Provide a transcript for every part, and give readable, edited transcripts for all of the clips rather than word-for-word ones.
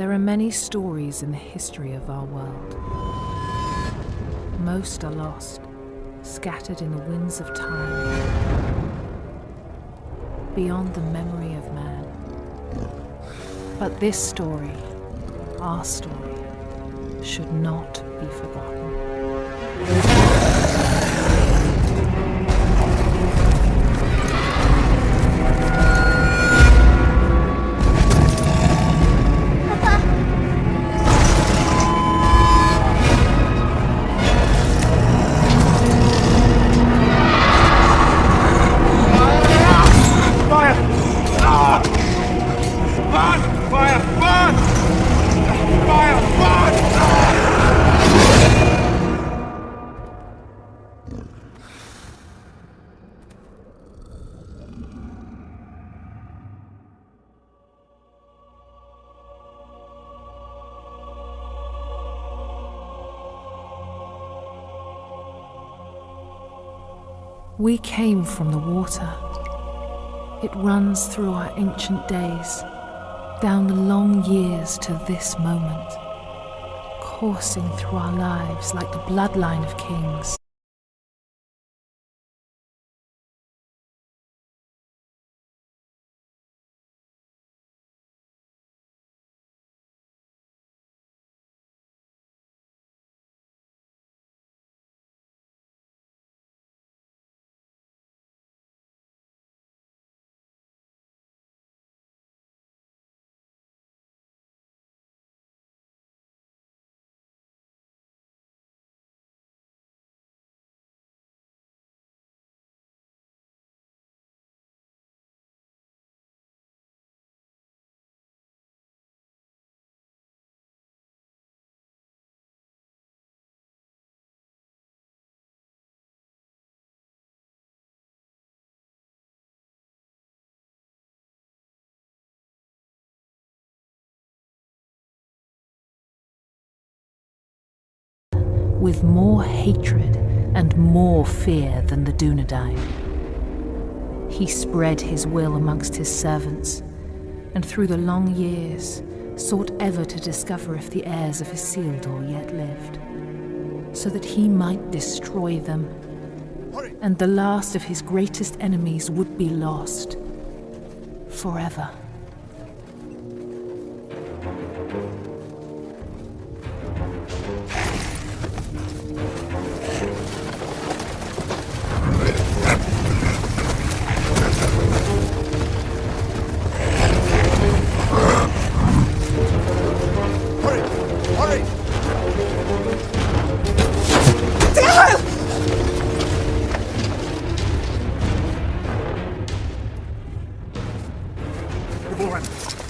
There are many stories in the history of our world. Most are lost, scattered in the winds of time, beyond the memory of man. But this story, our story, should not be forgotten. We came from the water. It runs through our ancient days, down the long years to this moment, coursing through our lives like the bloodline of kings. With more hatred and more fear than the Dunedain. He spread his will amongst his servants, and through the long years sought ever to discover if the heirs of Isildur yet lived, so that he might destroy them, and the last of his greatest enemies would be lost forever.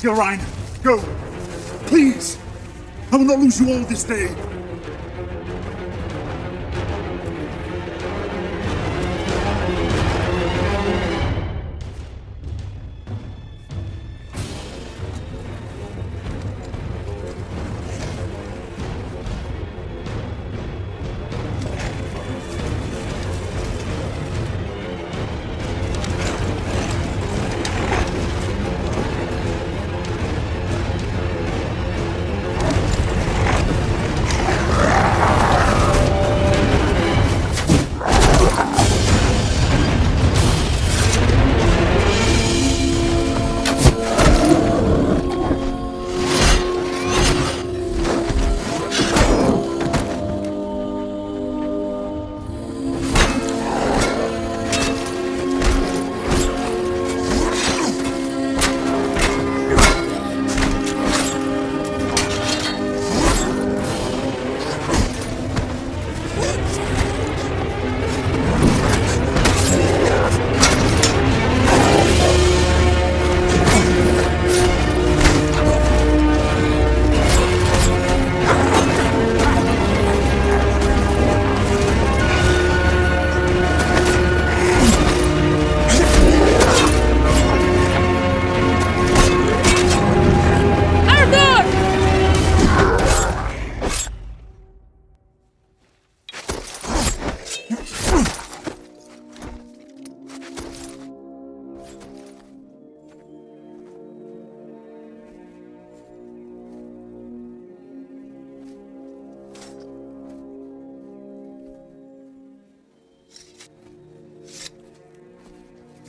Ryan, go! Please! I will not lose you all this day!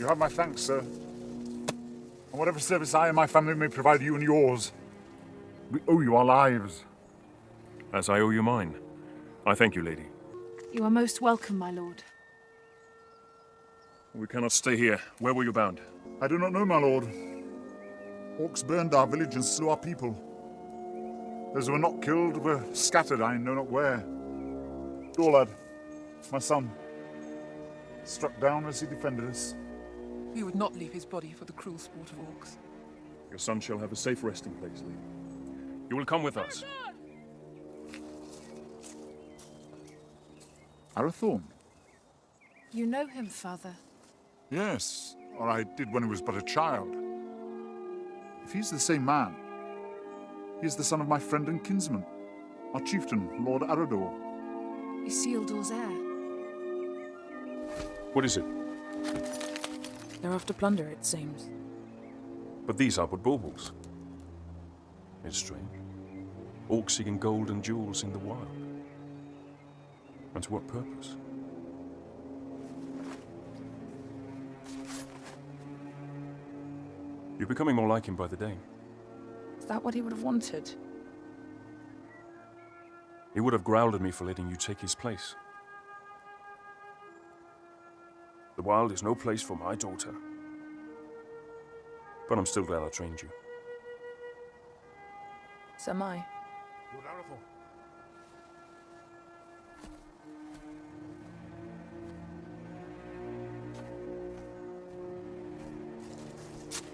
You have my thanks, sir. And whatever service I and my family may provide you and yours, we owe you our lives. As I owe you mine. I thank you, lady. You are most welcome, my lord. We cannot stay here. Where were you bound? I do not know, my lord. Orcs burned our village and slew our people. Those who were not killed were scattered, I know not where. Dorlad, my son, struck down as he defended us. We would not leave his body for the cruel sport of orcs. Your son shall have a safe resting place, lady. You will come with us. Arathorn? You know him, father? Yes, or I did when he was but a child. If he's the same man, he is the son of my friend and kinsman, our chieftain, Lord Arador. Isildur's heir. What is it? They're after plunder, it seems. But these are but baubles. It's strange. Orcs seeking gold and jewels in the wild. And to what purpose? You're becoming more like him by the day. Is that what he would have wanted? He would have growled at me for letting you take his place. The wild is no place for my daughter. But I'm still glad I trained you. So am I. Lord Arathorn.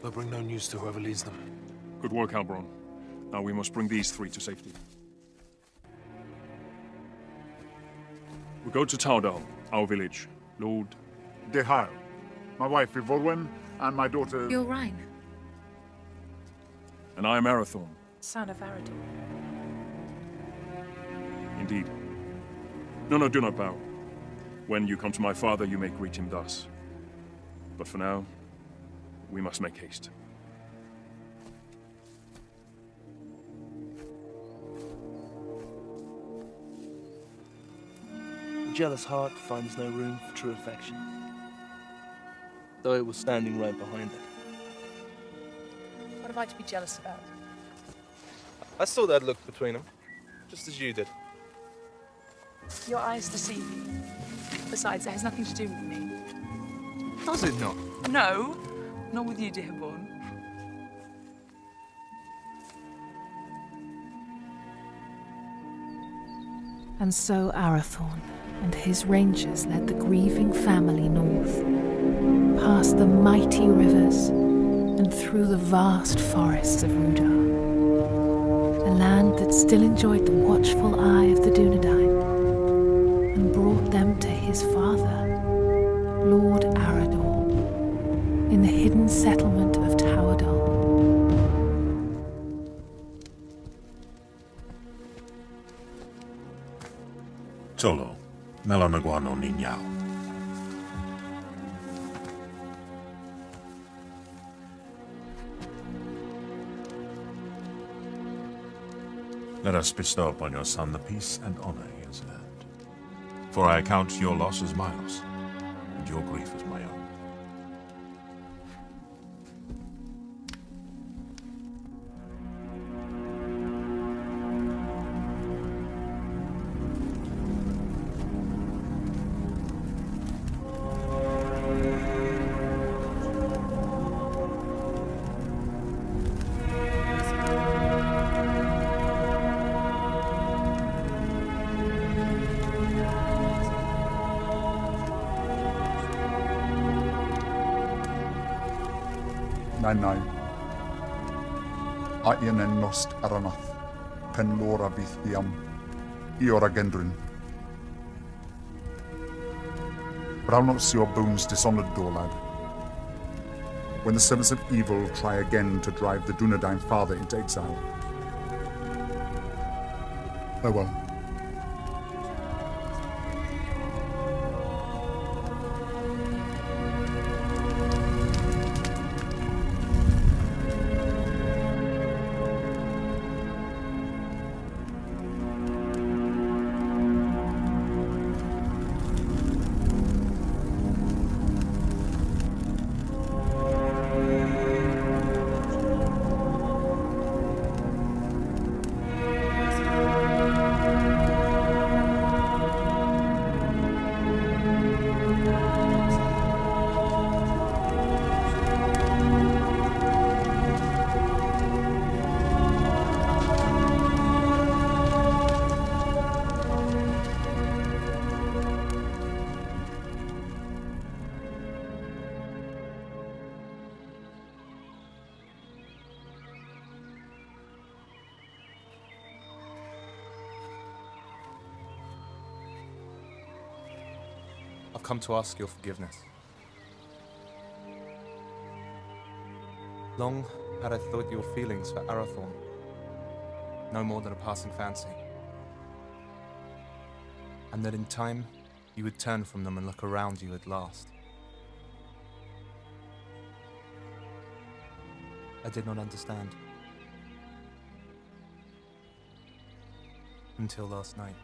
They'll bring no news to whoever leads them. Good work, Halbron. Now we must bring these three to safety. We go to Taudal, our village. Lord... Dehail, my wife Ivolwen, and my daughter... Ylrain. And I am Arathorn. Son of Arador. Indeed. No, do not bow. When you come to my father, you may greet him thus. But for now, we must make haste. A jealous heart finds no room for true affection, though it was standing right behind it. What have I to be jealous about? I saw that look between them, just as you did. Your eyes deceive you. Besides, it has nothing to do with me. Does it not? No, not with you, Dearborn. And so Arathorn and his rangers led the grieving family north, past the mighty rivers and through the vast forests of Rudar, a land that still enjoyed the watchful eye of the Dunedain, and brought them to his father, Lord Arador, in the hidden settlement of Taudal. Tolo, Melanaguano Niñao. Let us bestow upon your son the peace and honor he has earned. For I account your loss as my loss, and your grief as my own. Nai. Aien en nost aranath, pen lora bith iam, iora gendrin. But I'll not see your bones dishonored, Dorlad. When the servants of evil try again to drive the Dunedain father into exile. Farewell. I've come to ask your forgiveness. Long had I thought your feelings for Arathorn no more than a passing fancy, and that in time you would turn from them and look around you at last. I did not understand. Until last night.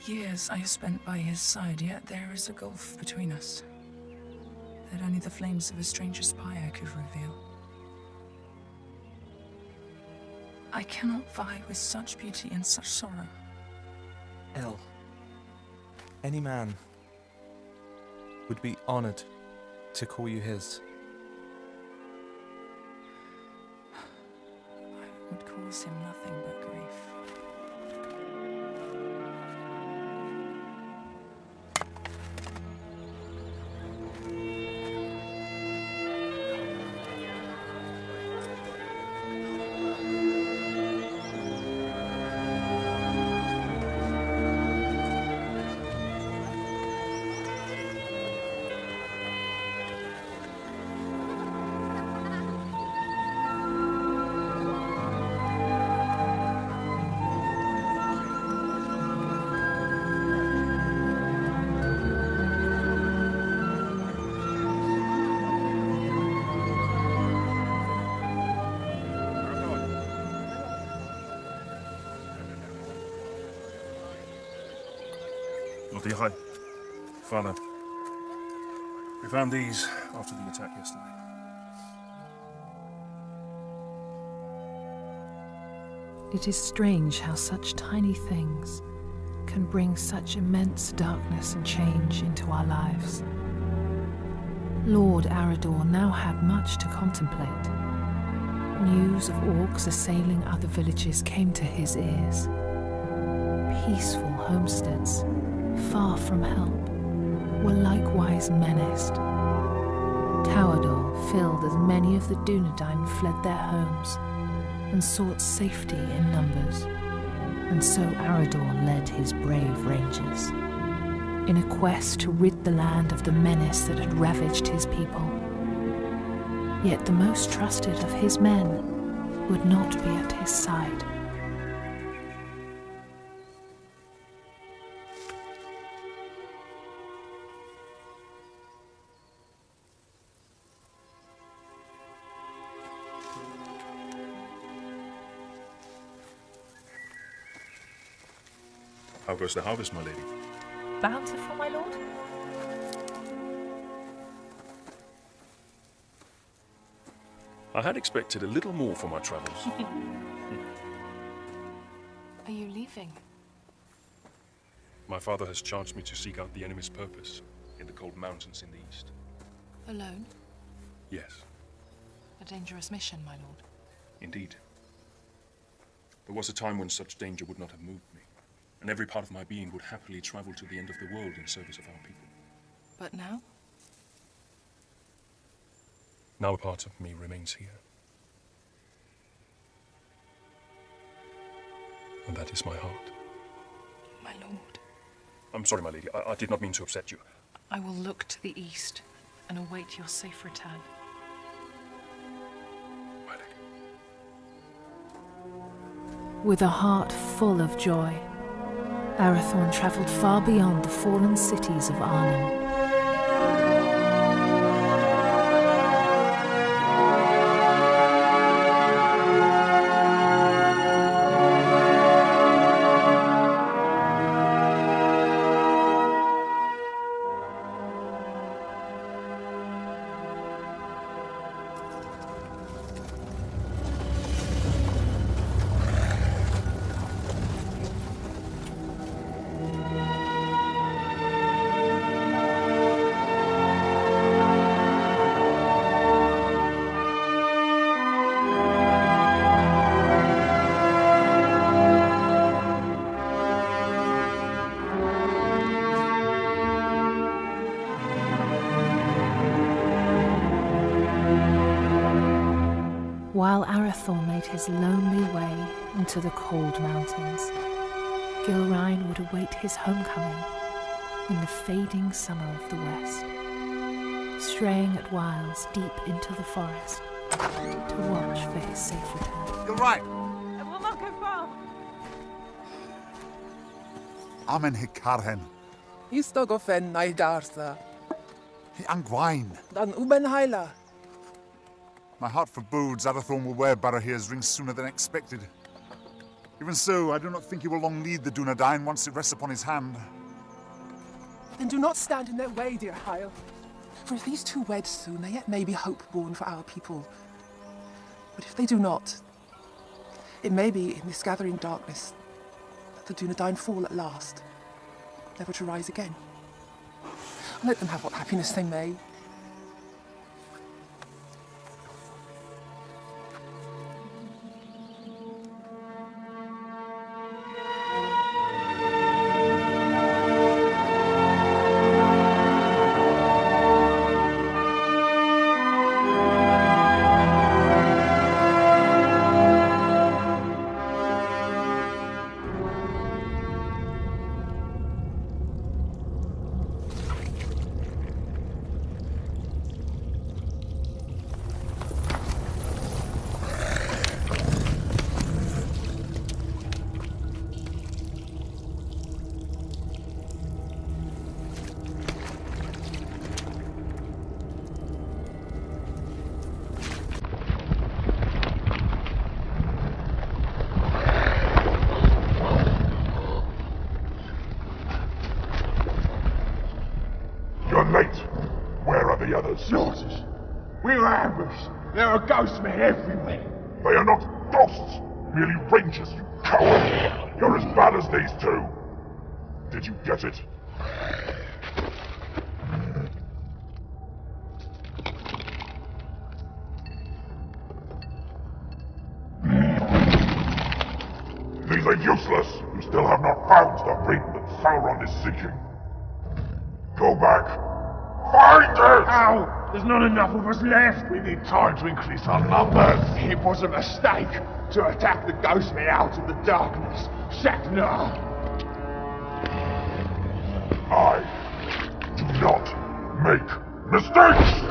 Years I have spent by his side, yet there is a gulf between us that only the flames of a stranger's pyre could reveal. I cannot vie with such beauty and such sorrow. El, any man would be honored to call you his. I would cause him nothing but grief. Lord Yahai, Father, we found these after the attack yesterday. It is strange how such tiny things can bring such immense darkness and change into our lives. Lord Arador now had much to contemplate. News of orcs assailing other villages came to his ears. Peaceful homesteads, far from help, were likewise menaced. Towador filled as many of the Dunedain fled their homes and sought safety in numbers, and so Arador led his brave rangers in a quest to rid the land of the menace that had ravaged his people. Yet the most trusted of his men would not be at his side. How goes the harvest, my lady? Bountiful, my lord? I had expected a little more for my travels. Are you leaving? My father has charged me to seek out the enemy's purpose in the cold mountains in the east. Alone? Yes, A dangerous mission, my lord. indeed. There was a time when such danger would not have moved me, and every part of my being would happily travel to the end of the world in service of our people. But now? Now a part of me remains here. And that is my heart. My lord. I'm sorry, my lady. I did not mean to upset you. I will look to the east and await your safe return. My lady. With a heart full of joy, Arathorn travelled far beyond the fallen cities of Arnor. While Arathorn made his lonely way into the cold mountains, Gilrain would await his homecoming in the fading summer of the west, straying at whiles deep into the forest to watch for his safe return. Gilrain! I will not go far. Amen hikarhen. Istogofen naidartha. Hi angwain. Dan ubenhaila. My heart forebodes Arathorn will wear Barahir's ring sooner than expected. Even so, I do not think he will long lead the Dunedain once it rests upon his hand. Then do not stand in their way, dear Hyle. For if these two wed soon, there yet may be hope born for our people. But if they do not, it may be in this gathering darkness that the Dunedain fall at last, never to rise again. Let them have what happiness they may. Slaughters. We were ambushed. There are ghost men everywhere. They are not ghosts, merely rangers, you coward. You're as bad as these two. Did you get it? These are useless. You still have not found the ring that Sauron is seeking. Go back. Find it! Ow! There's not enough of us left! We need time to increase our numbers! It was a mistake to attack the ghost men out of the darkness. Shaknar! I do not make mistakes!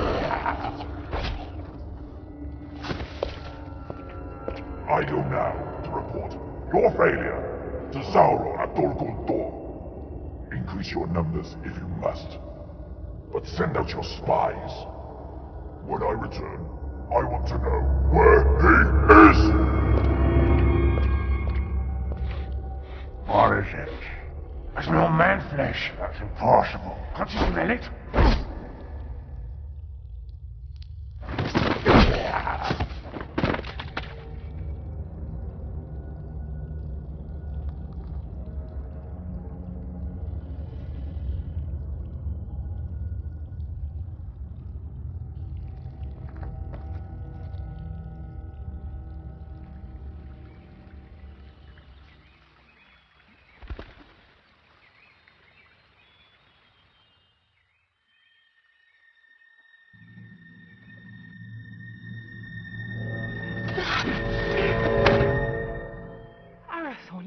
I go now to report your failure to Sauron at Dol Guldur. Increase your numbers if you must. But send out your spies. When I return, I want to know where he is! What is it? I smell man flesh. That's impossible. Can't you smell it?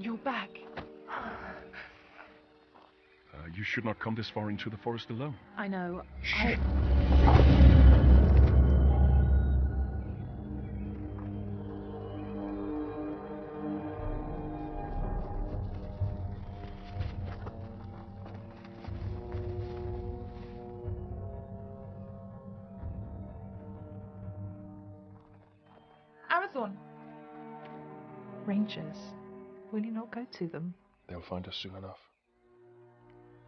You're back. You should not come this far into the forest alone. I know. Shit. Arathorn. Rangers. Will you not go to them? They'll find us soon enough.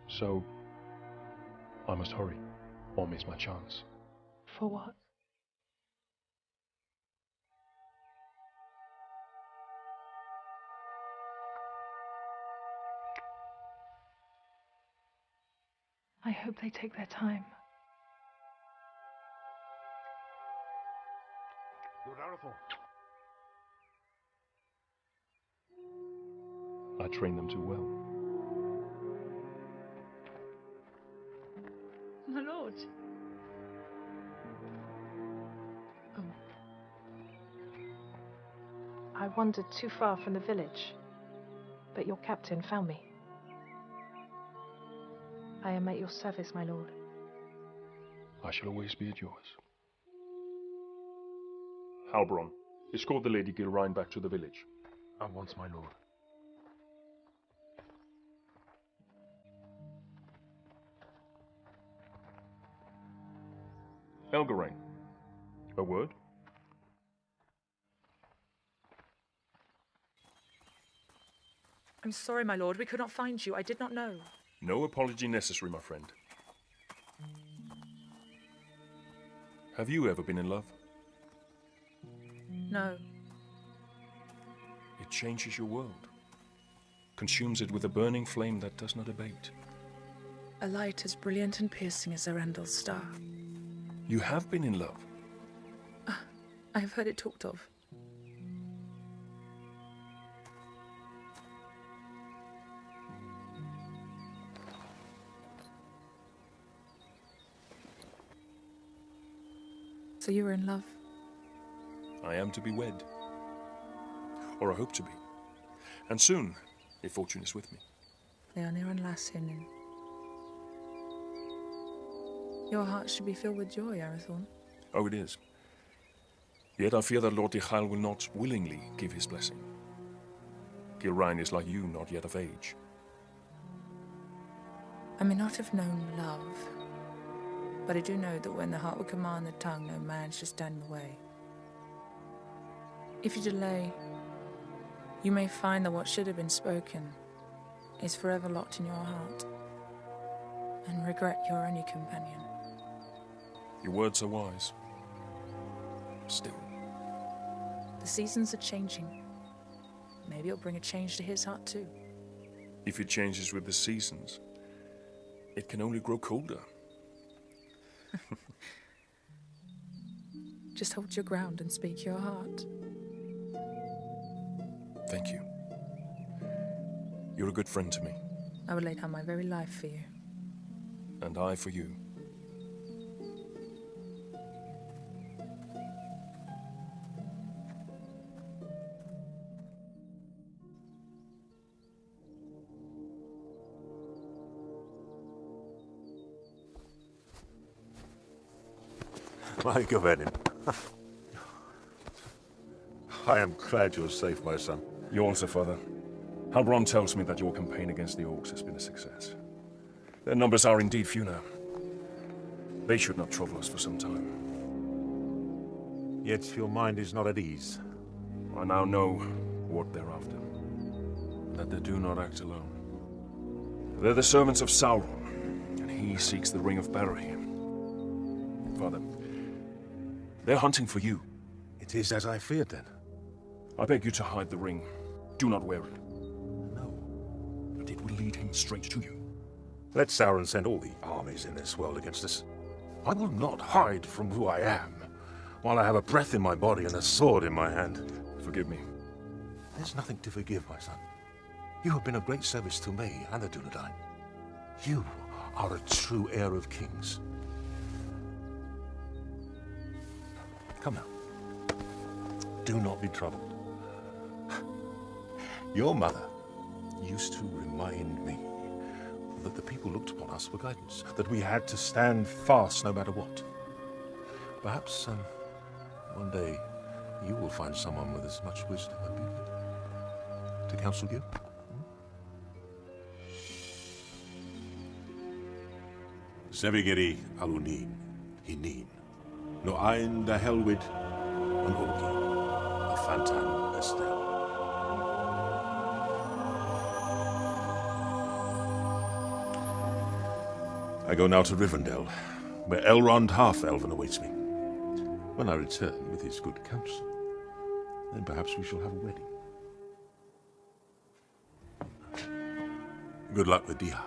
So, I must hurry, or miss my chance. For what? I hope they take their time. Lord Arathorn. I trained them too well. My lord. Oh. I wandered too far from the village. but your captain found me. I am at your service, my lord. I shall always be at yours. Halbron, escort the Lady Gilrain back to the village. At once, my lord. Elgarain, a word? I'm sorry, my lord. We could not find you. I did not know. No apology necessary, my friend. Have you ever been in love? No. It changes your world, consumes it with a burning flame that does not abate. A light as brilliant and piercing as Erendel's star. You have been in love? I have heard it talked of. So you were in love? I am to be wed. Or I hope to be. And soon, if fortune is with me. They are near Lassin. Your heart should be filled with joy, Arathorn. Oh, it is. Yet I fear that Lord Dichael will not willingly give his blessing. Gilrain is like you, not yet of age. I may not have known love, but I do know that when the heart will command the tongue, no man shall stand in the way. If you delay, you may find that what should have been spoken is forever locked in your heart, and regret your only companion. Your words are wise. Still. The seasons are changing. Maybe it'll bring a change to his heart too. If it changes with the seasons, it can only grow colder. Just hold your ground and speak your heart. Thank you. You're a good friend to me. I would lay down my very life for you. And I for you. My Gavenin. I am glad you're safe, my son. You also, father. Halbron tells me that your campaign against the Orcs has been a success. Their numbers are indeed few now. They should not trouble us for some time. Yet your mind is not at ease. I now know what they're after. That they do not act alone. They're the servants of Sauron, and he seeks the Ring of Barry. Father, they're hunting for you. It is as I feared, then. I beg you to hide the ring. Do not wear it. No, but it will lead him straight to you. Let Sauron send all the armies in this world against us. I will not hide from who I am, while I have a breath in my body and a sword in my hand. Forgive me. There's nothing to forgive, my son. You have been of great service to me and the Dunedain. You are a true heir of kings. Come now. Do not be troubled. Your mother used to remind me that the people looked upon us for guidance, that we had to stand fast no matter what. Perhaps one day you will find someone with as much wisdom and beauty to counsel you. Sevigeri alunin, hinin, no ein da helwid, an orgi, a fantan estel. I go now to Rivendell, where Elrond Half-Elven awaits me. When I return with his good counsel, then perhaps we shall have a wedding. Good luck with Diha.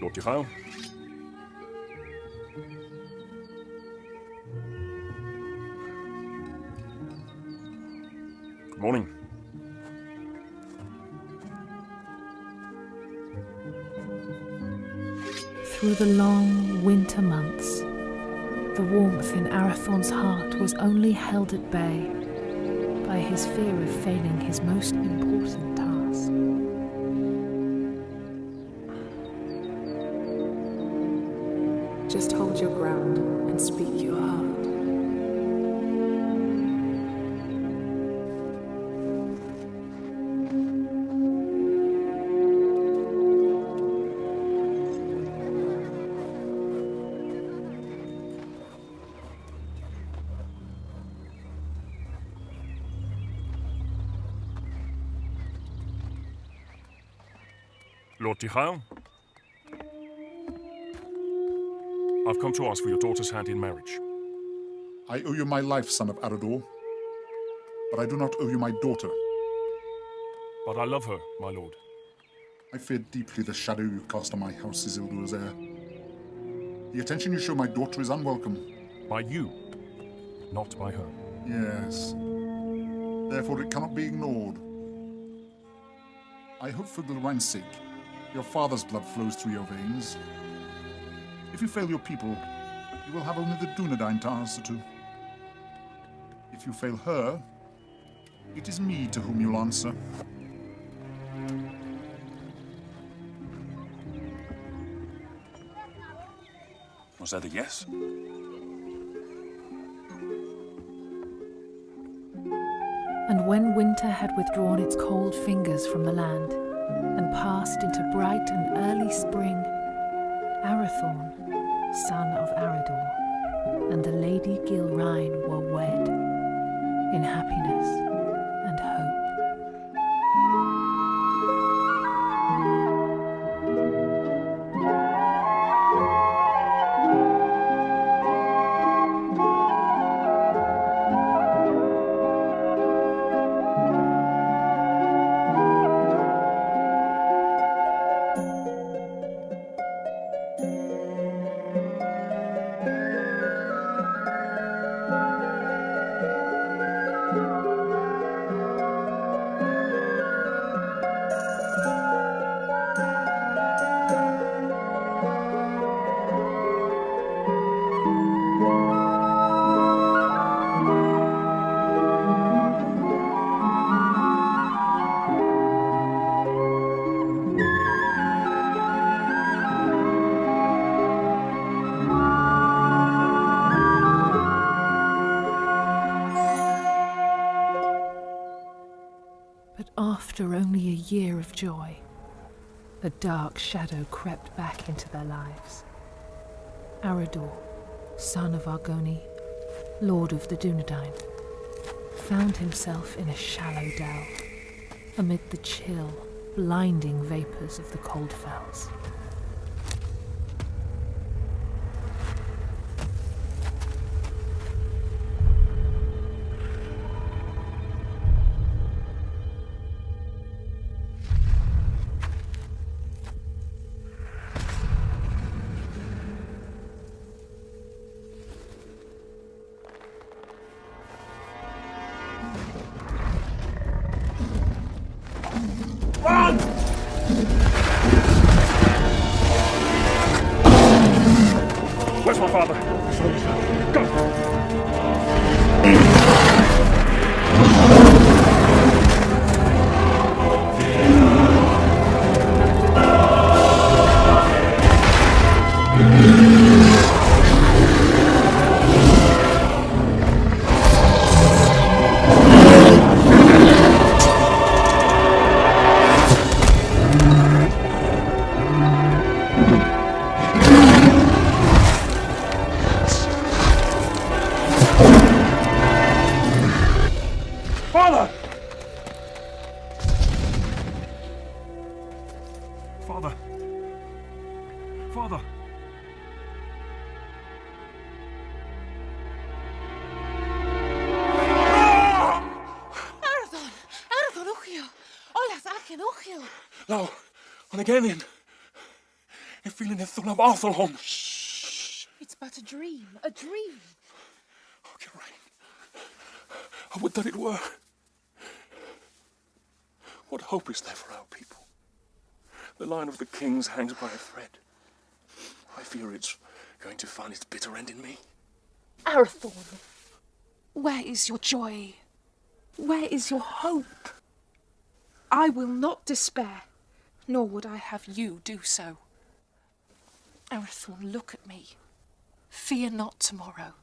Lord Dichael. Good morning. Through the long winter months, the warmth in Arathorn's heart was only held at bay by his fear of failing his most important task. Just hold your ground and speak your heart. Lord Tichael, I've come to ask for your daughter's hand in marriage. I owe you my life, son of Arador, but I do not owe you my daughter. But I love her, my lord. I fear deeply the shadow you cast on my house, Isildur's heir. The attention you show my daughter is unwelcome. By you, not by her. Yes. Therefore it cannot be ignored. I hope for Gilrain's sake, your father's blood flows through your veins. If you fail your people, you will have only the Dunedain to answer to. If you fail her, it is me to whom you'll answer. Was that a yes? And when winter had withdrawn its cold fingers from the land and passed into bright and early spring, Arathorn, son of Arador, and the Lady Gilrain were wed in happiness and hope. After only a year of joy, a dark shadow crept back into their lives. Arador, son of Argoni, lord of the Dunedain, found himself in a shallow dell, amid the chill, blinding vapors of the Coldfells. Where's my father? Go! Father! Arathorn! Arathorn Uchiel! Olas Achen Uchiel! No, on again. I'm feeling it through Arthurholm. Shh! It's but a dream, a dream. Okay, right. I would that it were. What hope is there for our people? The line of the kings hangs by a thread. I fear it's going to find its bitter end in me. Arathorn, where is your joy? Where is your hope? I will not despair, nor would I have you do so. Arathorn, look at me. Fear not tomorrow,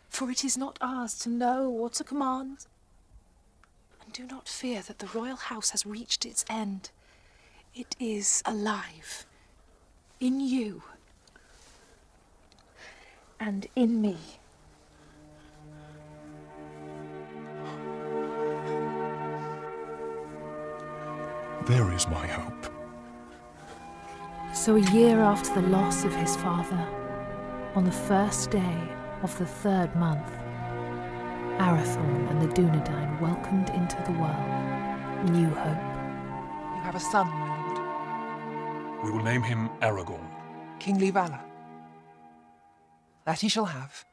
for it is not ours to know or to command. And do not fear that the royal house has reached its end. It is alive. In you. And in me. There is my hope. So a year after the loss of his father, on the first day of the 3rd month, Arathorn and the Dunedain welcomed into the world new hope. You have a son, my lord. We will name him Aragorn. Kingly valor. That he shall have.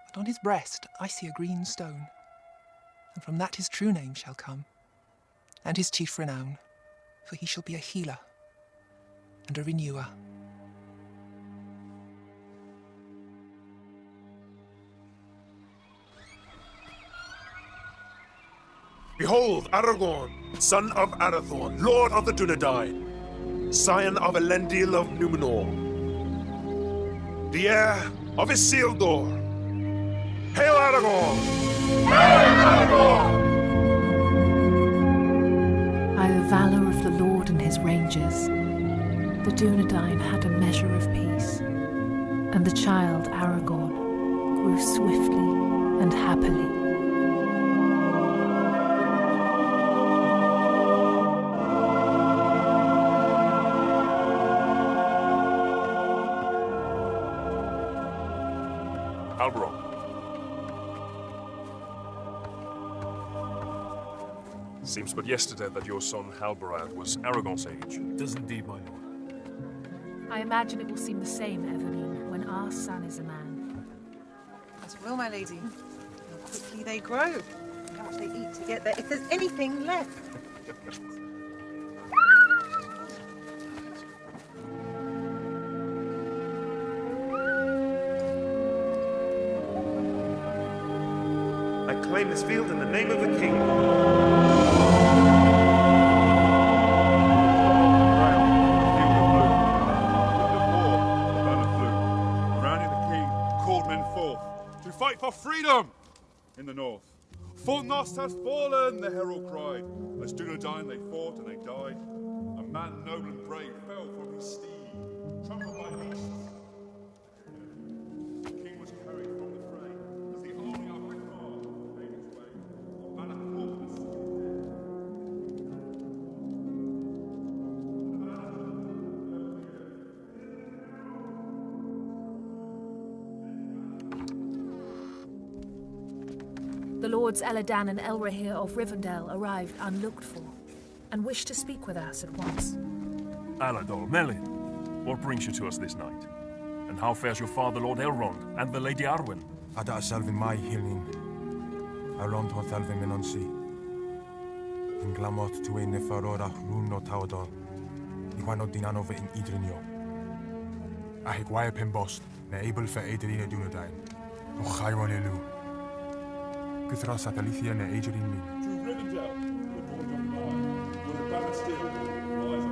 But on his breast I see a green stone. And from that his true name shall come, and his chief renown, for he shall be a healer and a renewer. Behold, Aragorn, son of Arathorn, lord of the Dunedain, scion of Elendil of Numenor, the heir of Isildur. Hail Aragorn! Hail Aragorn! By the valour of the Lord and his rangers, the Dunedain had a measure of peace, and the child Aragorn grew swiftly and happily. Halbrand. Seems but yesterday that your son Halbarad was Aragorn's age. It does indeed, my lord. I imagine it will seem the same, Evelyn, when our son is a man. As well, my lady. How quickly they grow. How much they eat to get there, if there's anything left. I claim this field in the name of the king. Fight for freedom in the north. Fornost has fallen, the herald cried. As Dunedain they fought and they died. A man noble and brave fell from his steed, trampled by beasts. The king was carried from the fray as the army of Rickmar made its way. Balak fought the city The lords Eladan and Elrahir of Rivendell arrived unlooked for, and wished to speak with us at once. Alador, Melin, what brings you to us this night? And how fares your father, Lord Elrond, and the Lady Arwen? Ada Selvin mai hilnin. Elrond ho Thelvin Minonsi. In Glamot to a Nefarora Runo Taudon. Iwano Dinanova in Idrinio. Ahigwaya Pimbost, ne able for Adrina Dunedain. O Chiron Elu. Guthra Satalicia ne Adrian Min. To Rivendell, the border of mine, where the banner still lies on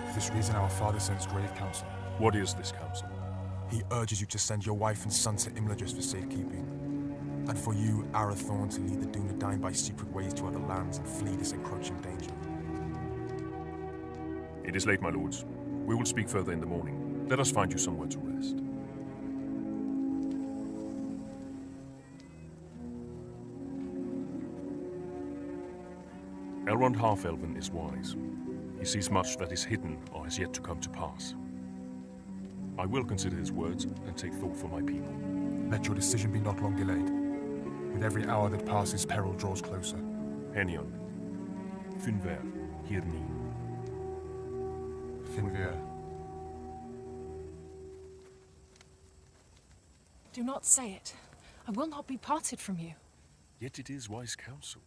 For this reason our father sends grave counsel. What is this counsel? He urges you to send your wife and son to Imladris for safekeeping. And for you, Arathorn, to lead the Dunedain by secret ways to other lands and flee this encroaching danger. It is late, my lords. We will speak further in the morning. Let us find you somewhere to rest. Elrond Half-Elven is wise. He sees much that is hidden or has yet to come to pass. I will consider his words and take thought for my people. Let your decision be not long delayed. With every hour that passes, peril draws closer. Henion. Finver, Hirni. Finver. Do not say it. I will not be parted from you. Yet it is wise counsel.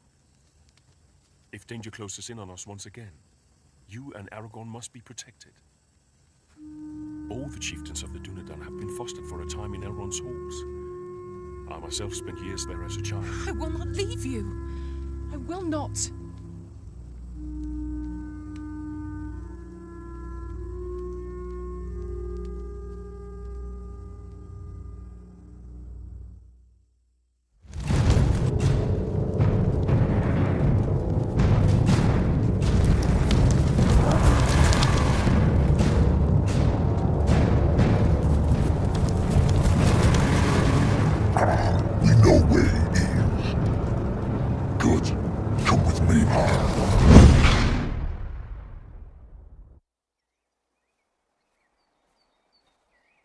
If danger closes in on us once again, you and Aragorn must be protected. All the chieftains of the Dunedain have been fostered for a time in Elrond's halls. I myself spent years there as a child. I will not leave you. I will not.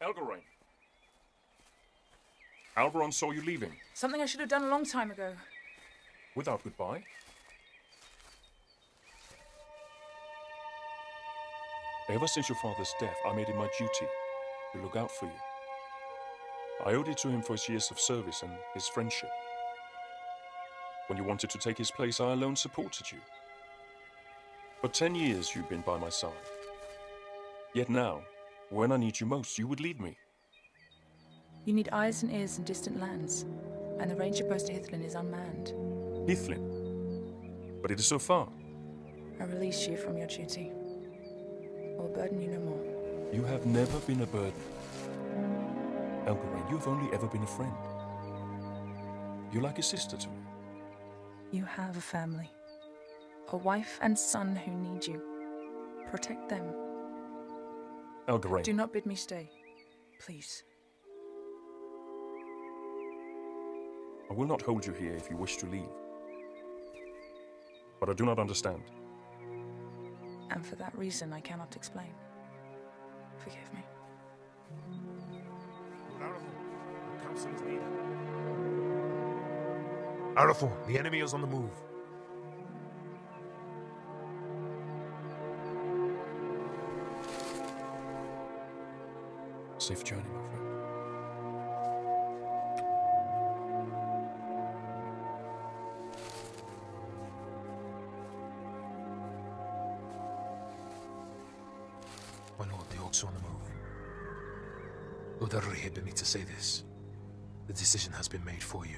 Elgarain. Alberon saw you leaving. Something I should have done a long time ago. Without goodbye? Ever since your father's death, I made it my duty to look out for you. I owed it to him for his years of service and his friendship. When you wanted to take his place, I alone supported you. For 10 years, you've been by my side. Yet now, when I need you most, you would leave me. You need eyes and ears in distant lands, and the ranger post to Hithlin is unmanned. Hithlin? But it is so far. I release you from your duty. I will burden you no more. You have never been a burden. Elgarain, you have only ever been a friend. You're like a sister to me. You have a family. A wife and son who need you. Protect them. Elgarain. Do not bid me stay. Please. I will not hold you here if you wish to leave. But I do not understand. And for that reason, I cannot explain. Forgive me. Arathorn, counsel is needed. Arathorn, the enemy is on the move. Safe journey, my friend. My lord, the orcs are on the move. Lord Elry had bid me to say this. The decision has been made for you.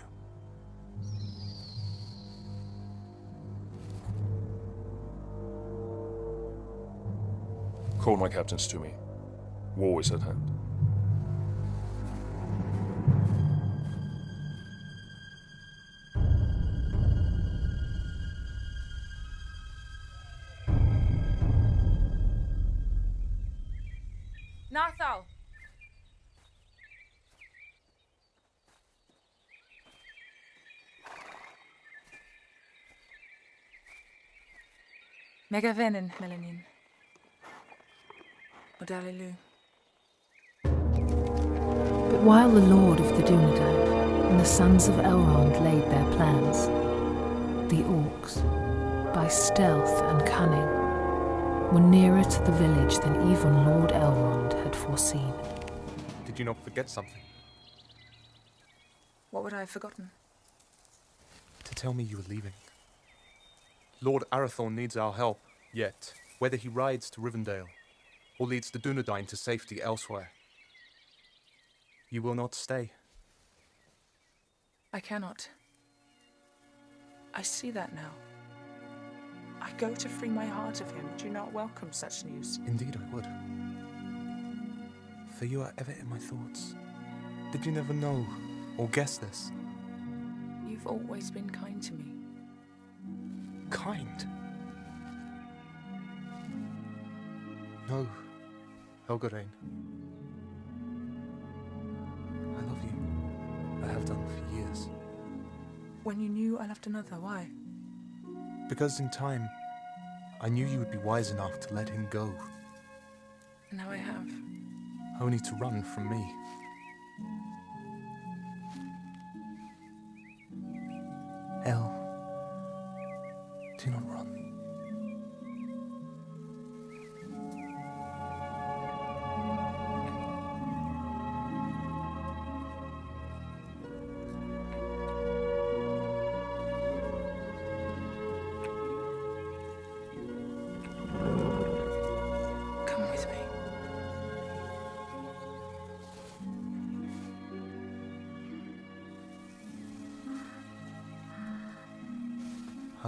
Call my captains to me. War is at hand. Narthal! Megavenin, Melanin. Odalilu. But while the Lord of the Dunedain and the sons of Elrond laid their plans, the orcs, by stealth and cunning, were nearer to the village than even Lord Elrond had foreseen. Did you not forget something? What would I have forgotten? To tell me you were leaving. Lord Arathorn needs our help, yet whether he rides to Rivendell or leads the Dunedain to safety elsewhere, you will not stay. I cannot. I see that now. I go to free my heart of him. Do you not welcome such news? Indeed I would. For you are ever in my thoughts. Did you never know or guess this? You've always been kind to me. Kind? No, Elgarain. I love you. I have done for years. When you knew I loved another, why? Because in time, I knew you would be wise enough to let him go. And now I have. Only to run from me. El, do not run.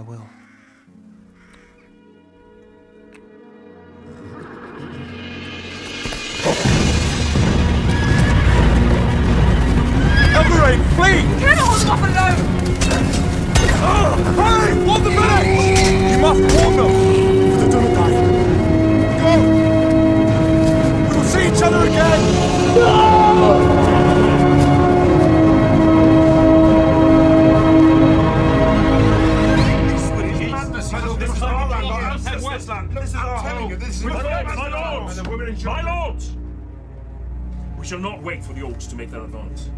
I will. Elgarane, flee! You cannot hold them off alone! Hurry! Warn the village! You must warn them! For the Dunedain. Go! We will see each other again! No! My lords! We shall not wait for the orcs to make their advance.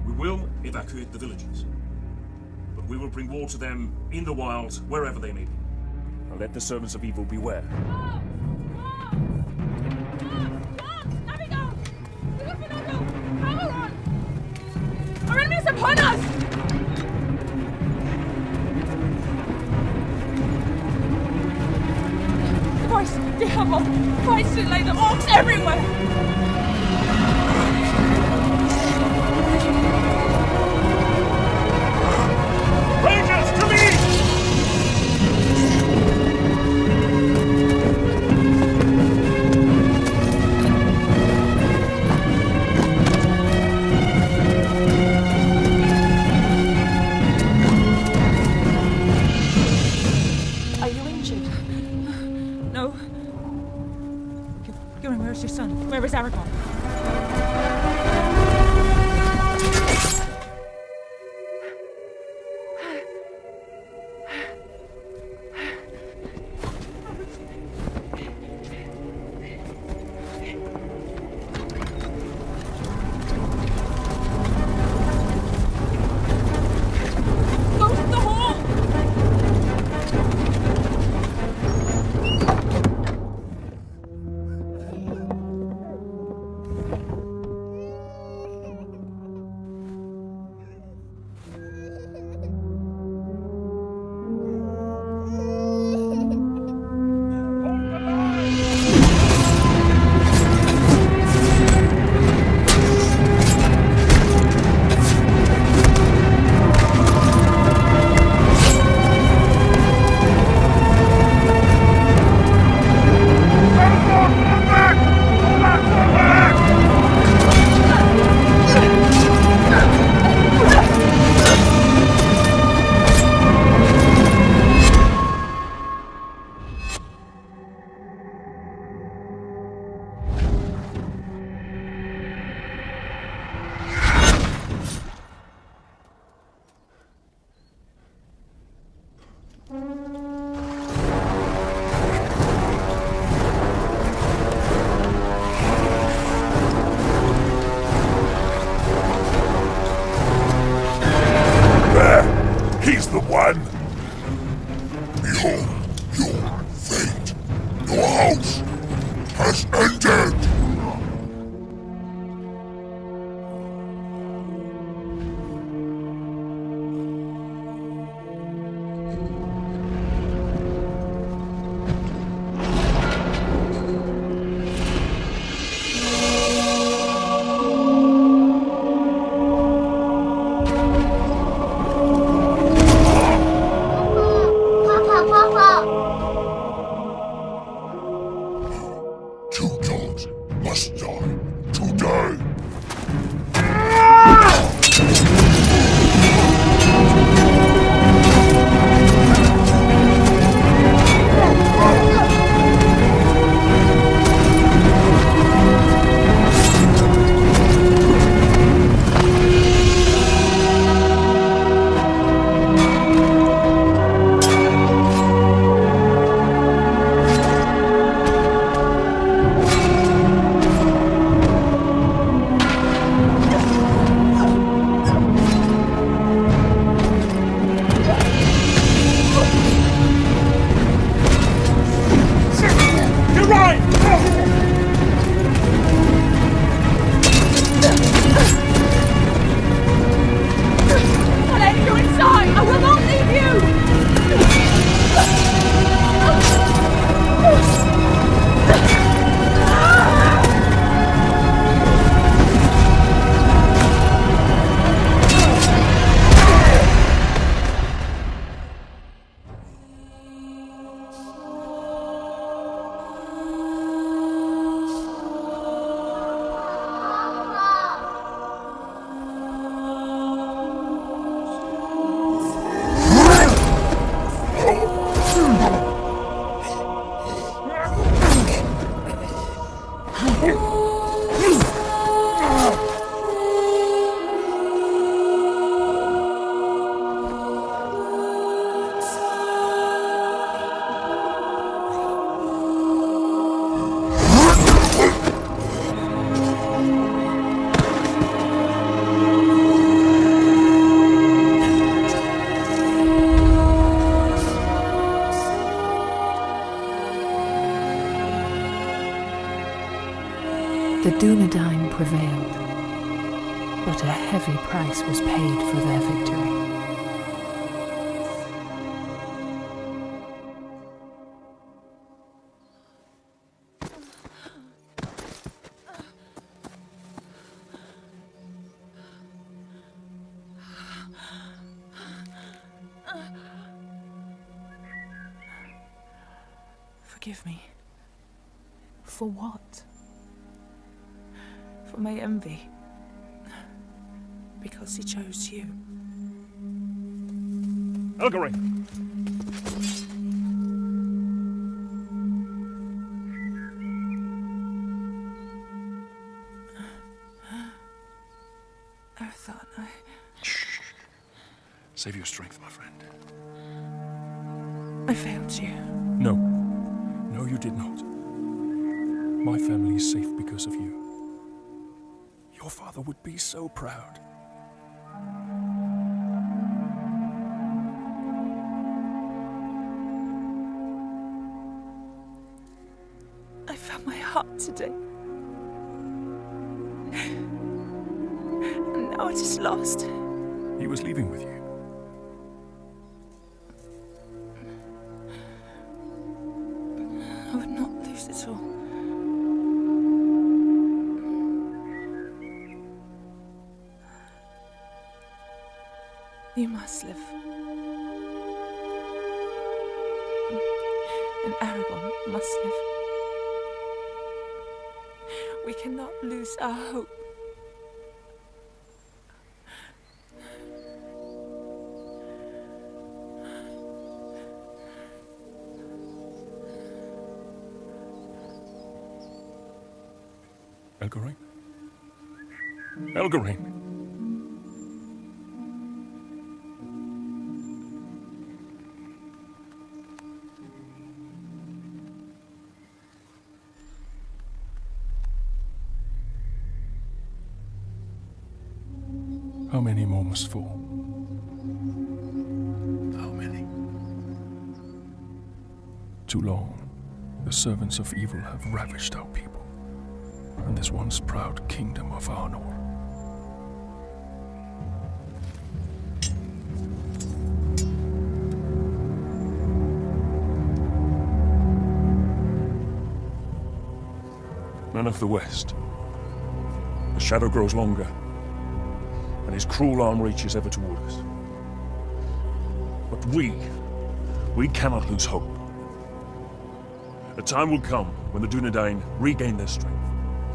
We will evacuate the villages, but we will bring war to them in the wilds, wherever they may be. Now let the servants of evil beware. Our enemy is upon us! The voice, Diablo, fights to lay the orcs everywhere! Rangers, to me! Are you injured? No. Gillen, where's your son? Where is Aragon? He's the one! Behold your fate! Your house has ended! Papa! prevailed, but a heavy price was paid for their victory. Forgive me. For what? For my envy. Because he chose you. Elgarine! Arathorn, Shh. Save your strength, my friend. I failed you. No. No, you did not. My family is safe because of you. Your father would be so proud. I found my heart today. And now it is lost. He was leaving with you. I would not lose it all. You must live. And Aragorn must live. We cannot lose our hope. Elgarine? Elgarine! How many more must fall? How many? Too long. The servants of evil have ravished our people, and this once proud kingdom of Arnor. Men of the West, the shadow grows longer, and his cruel arm reaches ever toward us. But we cannot lose hope. A time will come when the Dunedain regain their strength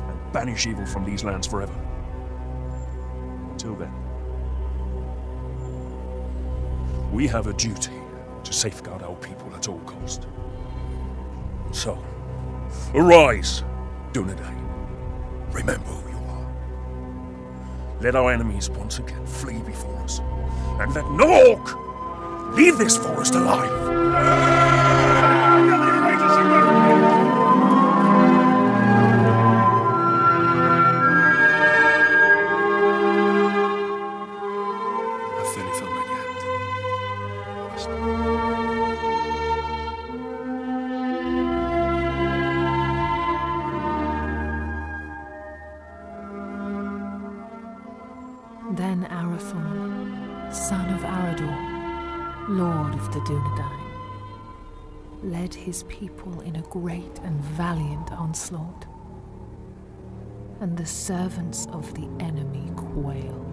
and banish evil from these lands forever. Until then, we have a duty to safeguard our people at all cost. So, arise, Dunedain. Remember who you are. Let our enemies once again flee before us, and let no orc leave this forest alive. Then Arathorn, son of Arador, lord of the Dunedain, led his people in a great and valiant onslaught, and the servants of the enemy quailed.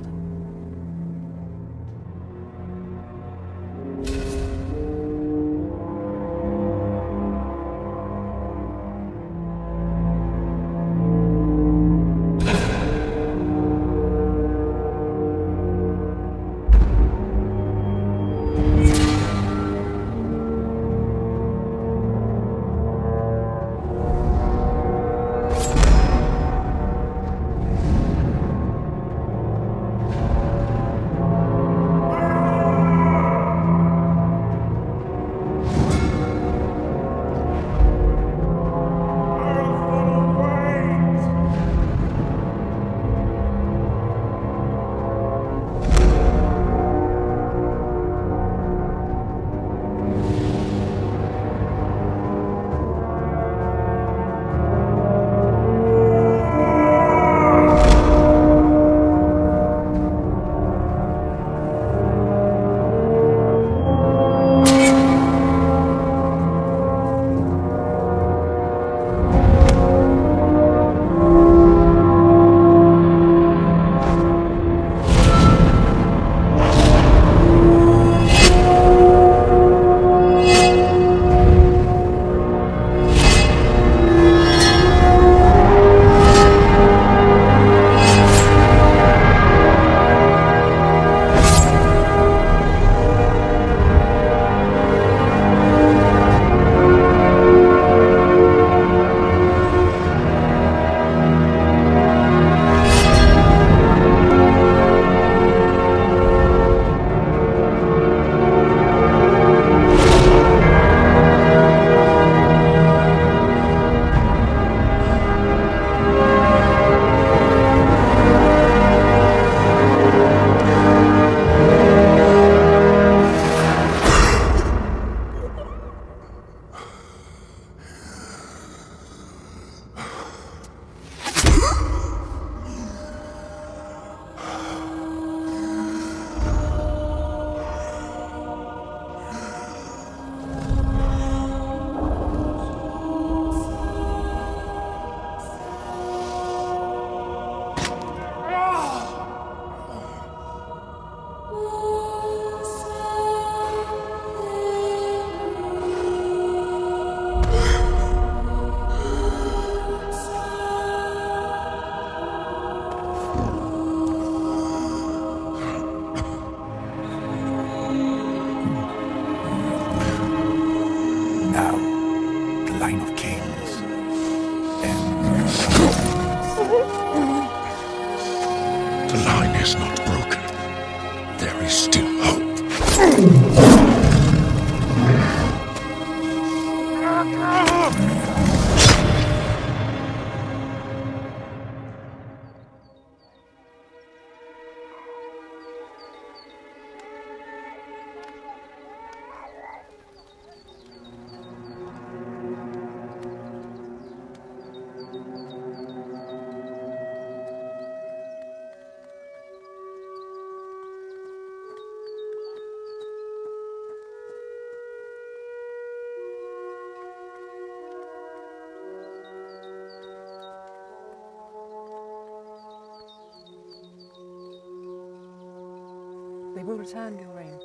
They will return, Gilrain.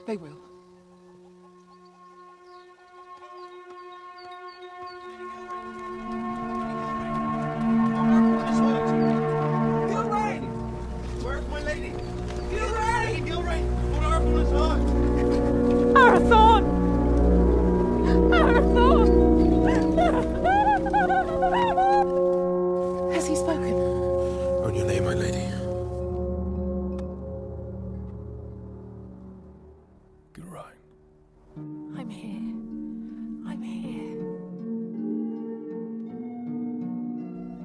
They will. Gilrain! Where's my lady? Gilrain! Gilrain! What Arthur is hurt! Arathorn! Arathorn! Has he spoken? On your name, my lady. Gilrain. I'm here. I'm here.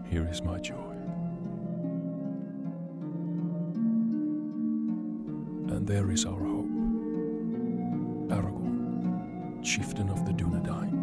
Here is my joy. And there is our hope. Aragorn, chieftain of the Dunedain.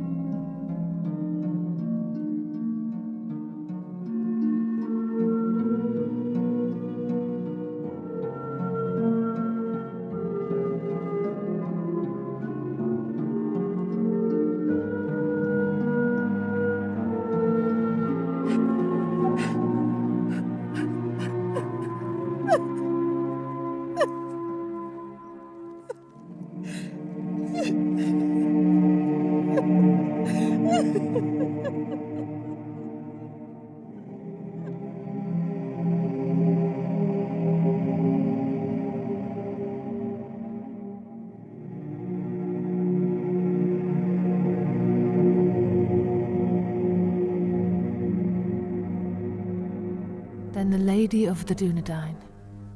Then the Lady of the Dunedain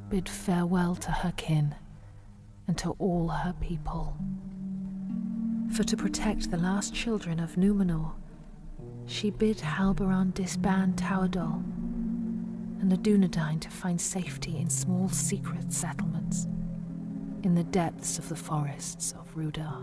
bid farewell to her kin and to all her people. For to protect the last children of Númenor, she bid Halberon disband Taurdol and the Dunedain to find safety in small secret settlements in the depths of the forests of Rudar.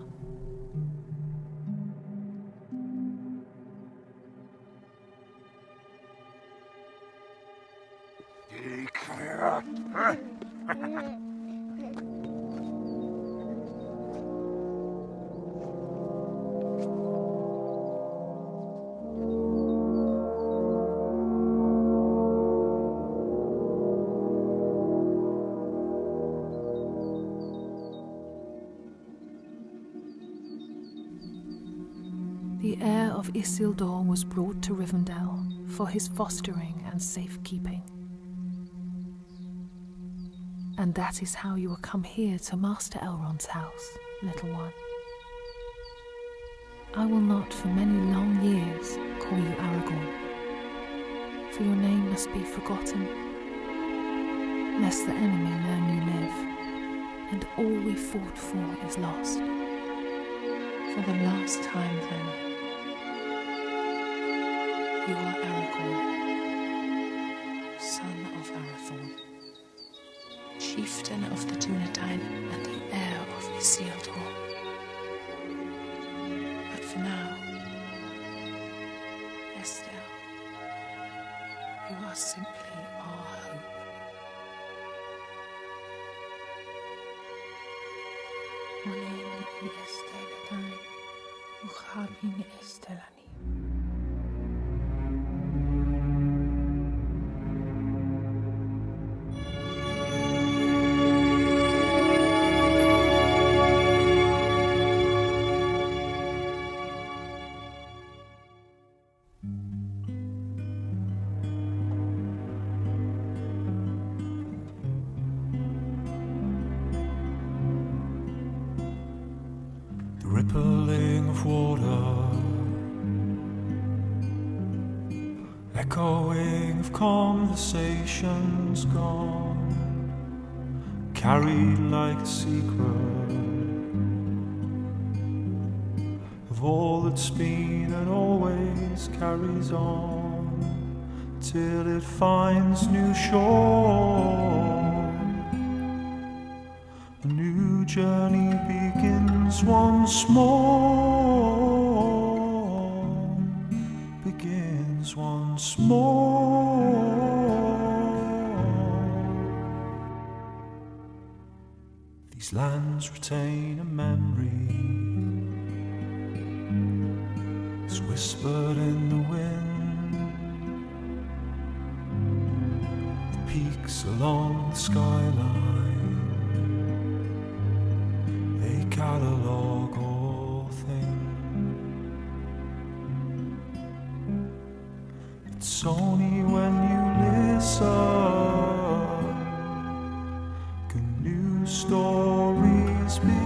The heir of Isildur was brought to Rivendell for his fostering and safekeeping. And that is how you will come here to Master Elrond's house, little one. I will not for many long years call you Aragorn, for your name must be forgotten, lest the enemy learn you live, and all we fought for is lost. For the last time, then, you are Aragorn, son of Arathorn, chieftain of the Dunedain and the heir of Isildur. But for now, Estelle, you are simply our hope. Molen I Estelle Uchabin Estellani. Rippling of water, echoing of conversations gone, carried like a secret of all that's been and always carries on till it finds new shore. A new journey begins once more, begins once more. These lands retain a memory, it's whispered in the wind. The peaks lakes along the skyline, they catalogue all things. It's only when you listen can new stories begin.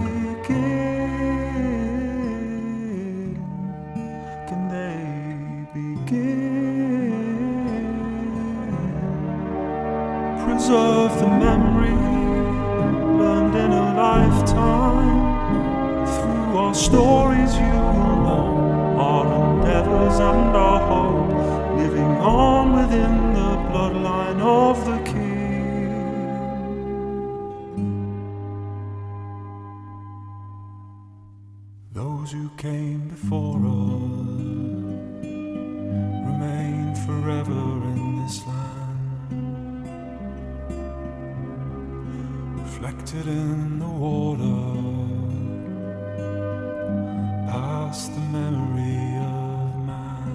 Can they begin? Preserve the memory learned in a lifetime. Through our stories you will know our endeavors and our hope, living on within the bloodline of the King. Those who came before us remain forever in this land, reflected in the water, past the memory of man.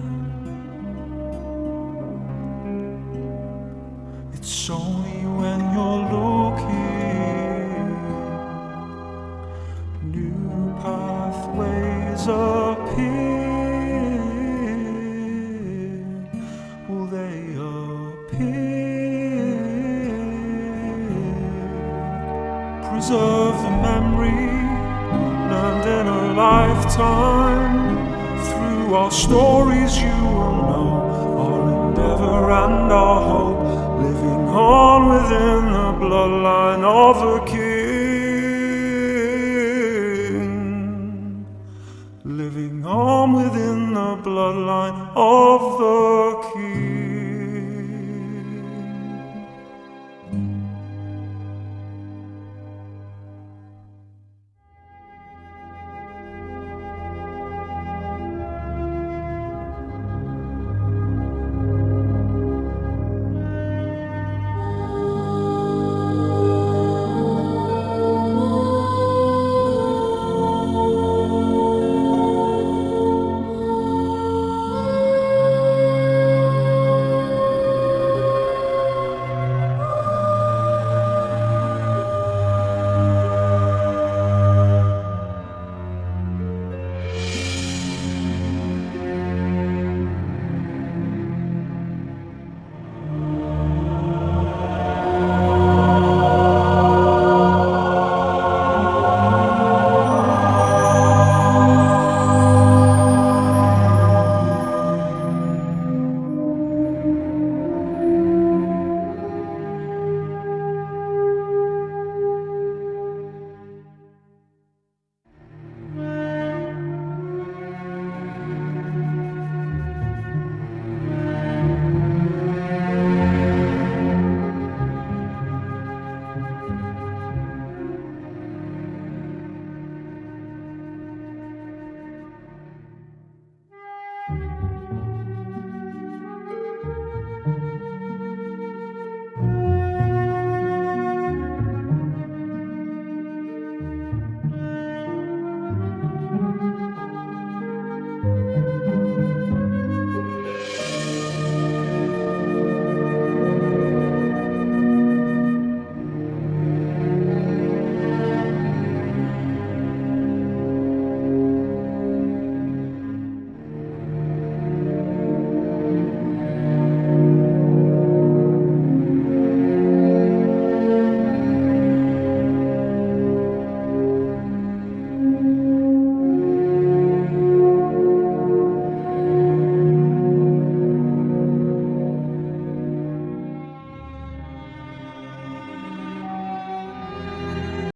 It's only when you're looking, new pathways appear. Will they appear? Preserve the memory learned in a lifetime. Through our stories you will know our endeavor and our hope, living on within the bloodline of the King.